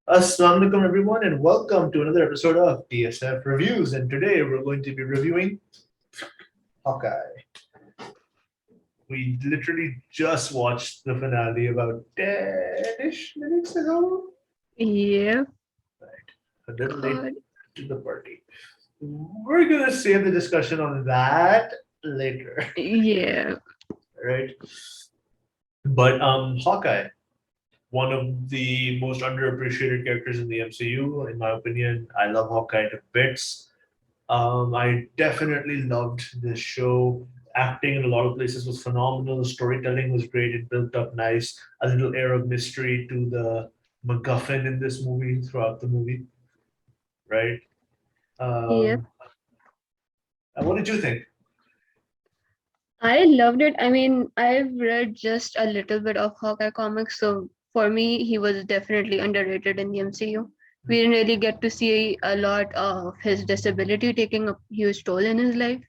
Assalamu alaikum everyone and welcome to another episode of TSF Reviews, and today we're going to be reviewing Hawkeye. We literally just watched the finale about 10-ish minutes ago. Yeah, Right. A little late God. to the party. We're gonna save the discussion on that later. Yeah. Right? But Hawkeye, one of the most underappreciated characters in the MCU, in my opinion. I love Hawkeye to bits. I definitely loved this show. Acting in a lot of places was phenomenal. Storytelling was great. It built up nice. A little air of mystery to the MacGuffin in this movie throughout the movie, right? Yep. Um, and what did you think? I loved it. I mean, I've read just a little bit of Hawkeye comics, so for me, he was definitely underrated in the MCU. We didn't really get to see a lot of his disability taking a huge toll in his life.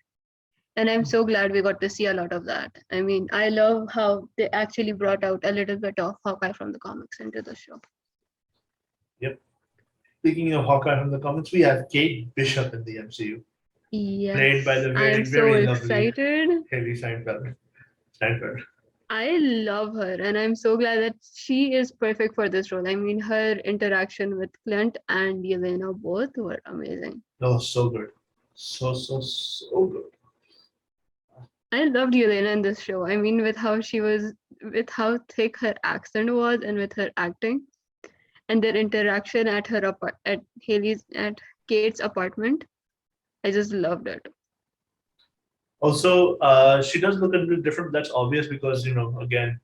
And I'm so glad we got to see a lot of that. I mean, I love how they actually brought out a little bit of Hawkeye from the comics into the show. Yep. Speaking of Hawkeye from the comics, we have Kate Bishop in the MCU, played by Yes, the I'm very, so very lovely excited. Haley Steinfeld. Steinfeld. I love her, and I'm so glad that she is perfect for this role. I mean, her interaction with Clint and Yelena both were amazing. Oh, so good. So good. I loved Yelena in this show. I mean, with how thick her accent was, and with her acting, and their interaction at at Kate's apartment. I just loved it. Also, she does look a little different. That's obvious because, again,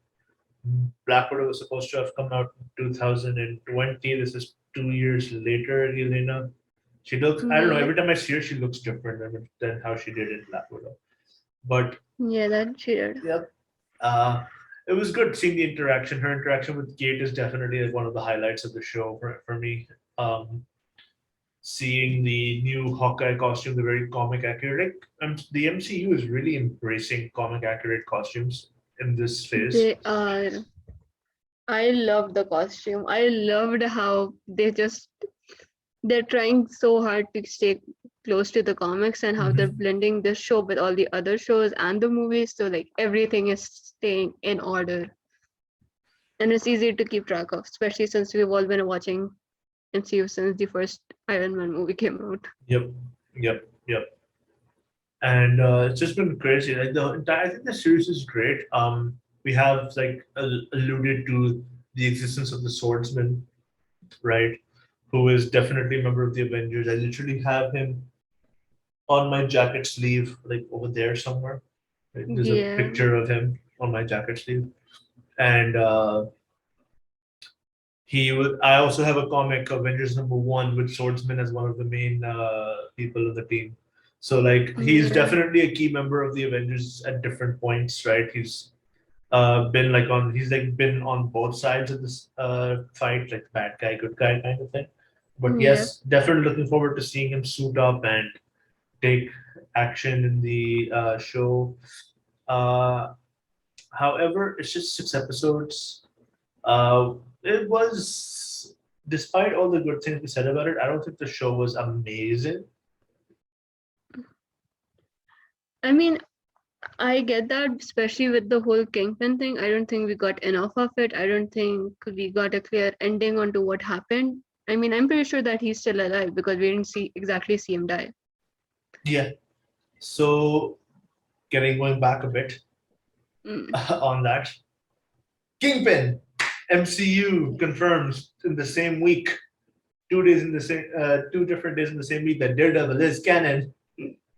Black Widow was supposed to have come out in 2020. This is 2 years later, Elena. She looks, I don't know, Yep. every time I see her, she looks different than how she did in Black Widow. But Yeah, that she did. yeah, uh, it was good seeing the interaction. Her interaction with Kate is definitely like one of the highlights of the show for me. Um, Seeing the new Hawkeye costume, the very comic accurate. The MCU is really embracing comic accurate costumes in this phase. They are. I loved the costume. I loved how they're trying so hard to stay close to the comics, and how they're Mhm. blending this show with all the other shows and the movies, so like everything is staying in order, and it's easy to keep track of, especially since we've all been watching MCU since the first Iron Man movie came out. Yep, yep. And it's just been crazy. Like the entire, I think the series is great. We have like alluded to the existence of the Swordsman, right? Who is definitely a member of the Avengers. I literally have him on my jacket sleeve, like over there somewhere. Right? There's a Yeah. picture of him on my jacket sleeve, and he would. I also have a comic, Avengers #1, with Swordsman as one of the main people of the team. So like he's Yeah. definitely a key member of the Avengers at different points, right? He's like been on both sides of this fight, like bad guy, good guy kind of thing. But Yep. yes, definitely looking forward to seeing him suit up and take action in the show. Uh, However, it's just 6 episodes. Uh, it was, despite all the good things we said about it, I don't think the show was amazing. I mean, I get that, especially with the whole Kingpin thing. I don't think we got enough of it. I don't think we got a clear ending onto what happened. I mean, I'm pretty sure that he's still alive because we didn't see him die. Yeah. So, going back a bit Mm. on that, Kingpin, MCU confirms in the same week, 2 days in the same, 2 different days in the same week that Daredevil is canon,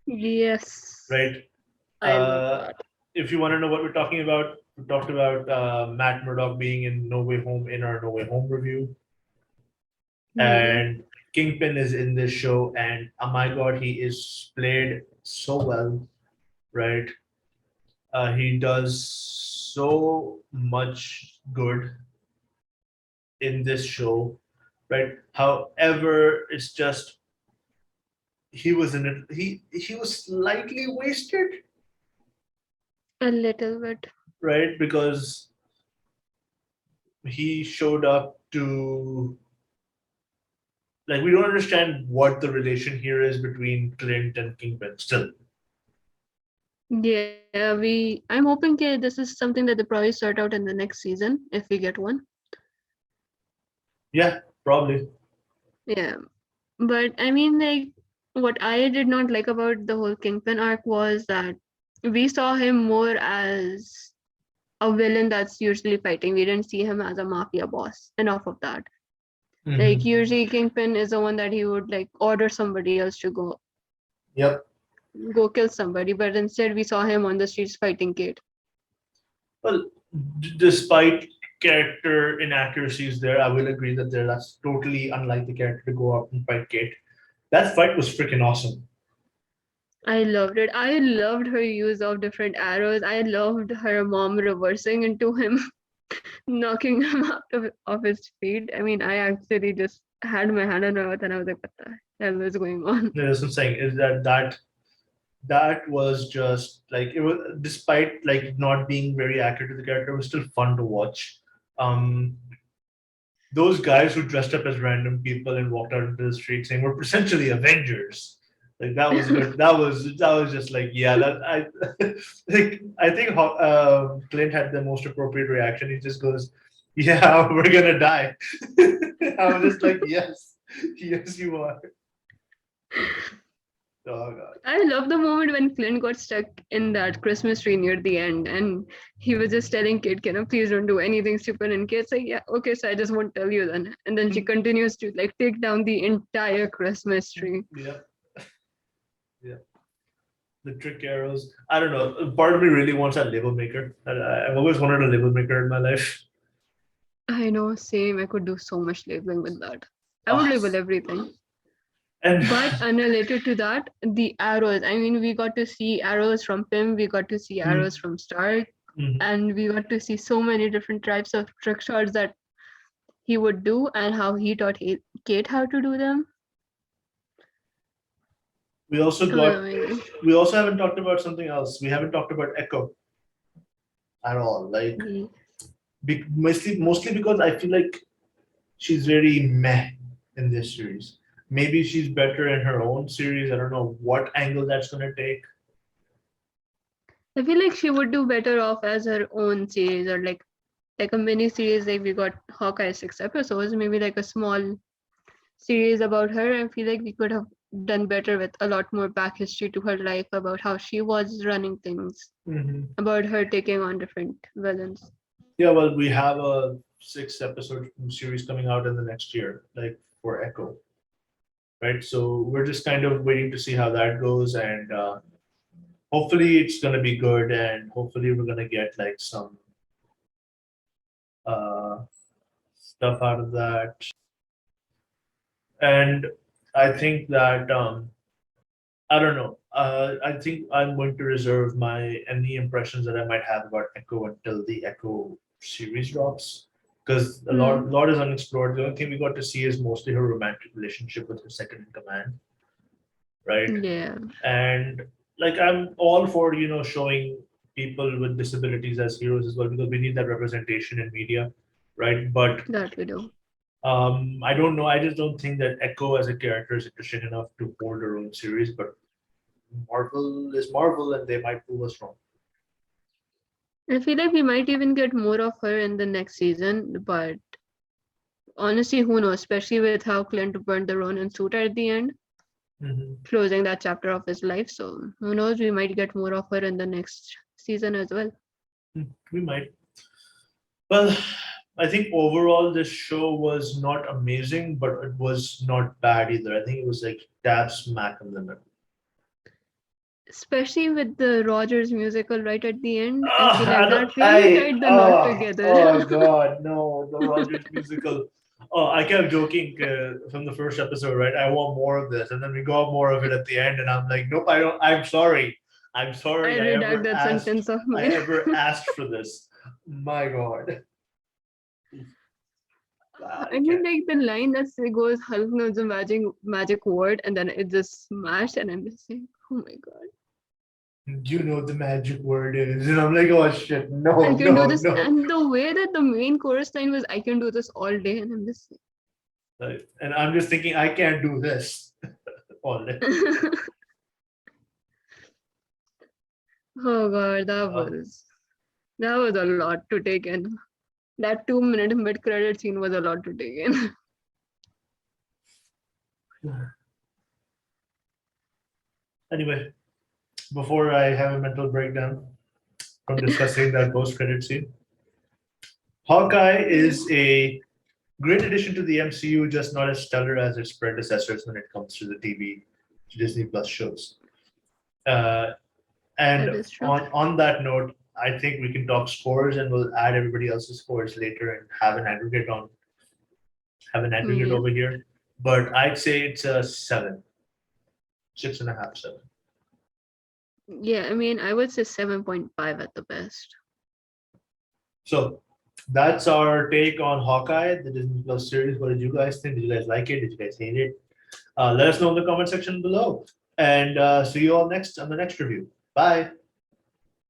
Yes, right? I love Uh, that. if you want to know what we're talking about, we talked about Matt Murdock being in No Way Home in our No Way Home review, Yeah, and Kingpin is in this show, and oh my god, he is played so well, right? He does so much good in this show, right? However, it's just he was in it. He was slightly wasted, a little bit. right? Because he showed up to. like we don't understand what the relation here is between Clint and Kingpin still. Yeah, I'm hoping this is something that they probably sort out in the next season if we get one. Yeah, probably. Yeah. But I mean, like, what I did not like about the whole Kingpin arc was that we saw him more as a villain that's usually fighting. We didn't see him as a mafia boss. Enough of that. Like, Hmm. usually Kingpin is the one that he would like order somebody else to Yep. go kill somebody, but instead we saw him on the streets fighting Kate. Well, despite character inaccuracies there, I will agree that that's totally unlike the character to go up and fight Kate. That fight was freaking awesome. I loved it. I loved her use of different arrows. I loved her mom reversing into him, knocking him out of his feet. I mean, I actually just had my hand on my mouth and I was like, what the hell is going on? That's what I'm saying is that was just like it was, despite like not being very accurate to the character, it was still fun to watch. Um, those guys who dressed up as random people and walked out into the street saying we're essentially Avengers. Like that was good. That was just like yeah. That I like. I think Clint had the most appropriate reaction. He just goes, "Yeah, we're gonna die." I was just like, "Yes, yes, you are." Oh god. I love the moment when Clint got stuck in that Christmas tree near the end and he was just telling Kate, can I please don't do anything stupid? And Kate's like, yeah, okay, so I just won't tell you then. And then she continues to like take down the entire Christmas tree. Yeah, yeah. The trick arrows. I don't know. Part of me really wants that label maker. I've always wanted a label maker in my life. I know, same. I could do so much labeling with that. I would Ah, label everything. and But unrelated to that, the arrows. I mean, we got to see arrows from Pym, we got to see arrows from Stark, Mhm. and we got to see so many different types of trick shots that he would do and how he taught Kate how to do them. we also got. Amazing. We also haven't talked about something else. We haven't talked about Echo at all. Like Ye- mostly because I feel like she's very meh in this series. Maybe she's better in her own series. I don't know what angle that's gonna take. I feel like she would do better off as her own series or like a mini series. Like we got Hawkeye 6 episodes, maybe like a small series about her. I feel like we could have done better with a lot more back history to her life about how she was running things, Hmm. about her taking on different villains. Yeah, well, we have a 6 episode series coming out in the next year, like for Echo, right? So we're just kind of waiting to see how that goes, and hopefully it's gonna be good, and hopefully we're gonna get like some uh, stuff out of that. And I think that I don't know. I think I'm going to reserve my any impressions that I might have about Echo until the Echo series drops, because Hmm. lot is unexplored. The only thing we got to see is mostly her romantic relationship with her second in command, right? Yeah, And like I'm all for showing people with disabilities as heroes as well because we need that representation in media, right? But that we do. I don't know. I just don't think that Echo as a character is interesting enough to hold her own series. But Marvel is Marvel, and they might prove us wrong. I feel like we might even get more of her in the next season, but honestly, who knows? Especially with how Clint burned the Ronin suit at the end, Mhm. closing that chapter of his life. So who knows? We might get more of her in the next season as well. We might. Well, I think overall this show was not amazing, but it was not bad either. I think it was like dab smack in the middle. Especially with the Rogers musical right at the end, I feel Ah, like that really tied the knot oh together. God, no, the Rogers musical. Oh, I kept joking from the first episode, right? I want more of this, and then we got more of it at the end, and I'm like, nope, I don't. I'm sorry. I'm I sorry. redact that sentence of I mine. ever asked for this. My God. I I mean, can't. like the line that goes, Hulk knows the magic word, and then it just smashed, and I'm just like, oh my god. You know what the magic word is, and I'm like, oh shit, I no, can do no, this. no. And the way that the main chorus line was, I can do this all day. And I'm just like, And I'm just thinking, I can't do this all day. Oh god, Uh, that was a lot to take in. That 2 minute mid credit scene was a lot to take in. Anyway, before I have a mental breakdown from discussing that post credit scene, Hawkeye is a great addition to the MCU, just not as stellar as its predecessors when it comes to the TV Disney Plus shows. Uh, That and is true. on that note, I think we can talk scores, and we'll add everybody else's scores later and have an aggregate Yeah. over here. But I'd say it's a 7, 6.5, 7. Yeah, I mean, I would say 7.5 at the best. So that's our take on Hawkeye, the Disney Plus series. What did you guys think? Did you guys like it? Did you guys hate it? Let us know in the comment section below. And see you all next on the next review. Bye.